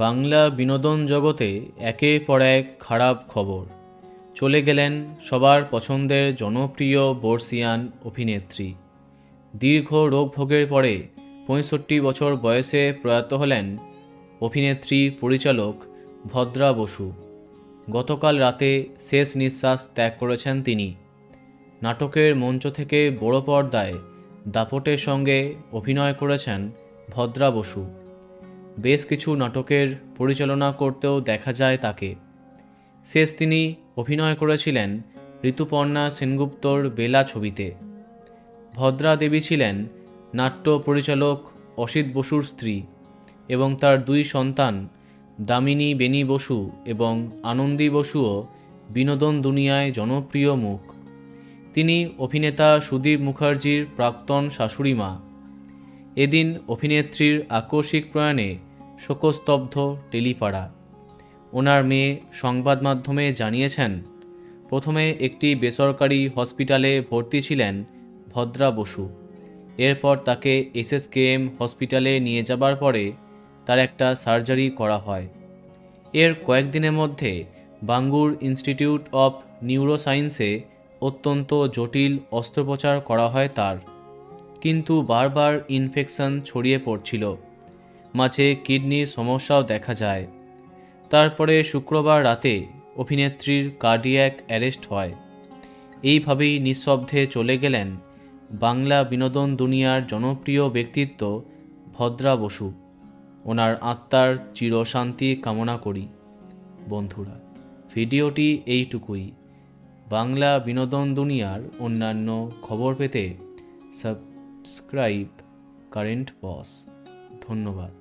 বাংলা বিনোদন জগতে একের পর এক খারাপ খবর। চলে গেলেন সবার পছন্দের জনপ্রিয় বর্ষিয়ান অভিনেত্রী। দীর্ঘ রোগভোগের পরে ৬৫ বছর বয়সে প্রয়াত হলেন অভিনেত্রী পরিচালক ভদ্রা বসু। গতকাল রাতে শেষ নিঃশ্বাস ত্যাগ করেছেন তিনি। নাটকের মঞ্চ থেকে বড় পর্দায় দাপটের সঙ্গে অভিনয় করেছেন ভদ্রা বসু। বেশ কিছু নাটকের পরিচালনা করতেও দেখা যায় তাকে। শেষ তিনি অভিনয় করেছিলেন ঋতুপর্ণা সেনগুপ্তর বেলা ছবিতে। ভদ্রা দেবী ছিলেন নাট্য পরিচালক অসিত বসুর স্ত্রী এবং তার দুই সন্তান দামিনী বেনি বসু এবং আনন্দী বসুও বিনোদন দুনিয়ায় জনপ্রিয় মুখ। তিনি অভিনেতা সুদীপ মুখার্জির প্রাক্তন শাশুড়ি মা। এদিন অভিনেত্রীর আকস্মিক প্রয়াণে শোকস্তব্ধ টেলিপাড়া। ওনার মেয়ে সংবাদ মাধ্যমে জানিয়েছেন, প্রথমে একটি বেসরকারি হসপিটালে ভর্তি ছিলেন ভদ্রা বসু। এরপর তাকে এসএসকেএম হসপিটালে নিয়ে যাবার পরে তার একটা সার্জারি করা হয়। এর কয়েকদিনের মধ্যে বাঙ্গুর ইনস্টিটিউট অফ নিউরোসায়েন্সে অত্যন্ত জটিল অস্ত্রোপচার করা হয় তার, কিন্তু বারবার ইনফেকশন ছড়িয়ে পড়ছিল। মাঝে কিডনির সমস্যাও দেখা যায়। তারপরে শুক্রবার রাতে অভিনেত্রীর কার্ডিয়াক অ্যারেস্ট হয়। এইভাবেই নিঃশব্দে চলে গেলেন বাংলা বিনোদন দুনিয়ার জনপ্রিয় ব্যক্তিত্ব ভদ্রা বসু। ওনার আত্মার চিরশান্তি কামনা করি। বন্ধুরা, ভিডিওটি এইটুকুই। বাংলা বিনোদন দুনিয়ার অন্যান্য খবর পেতে সাবস্ক্রাইব কারেন্ট বস। ধন্যবাদ।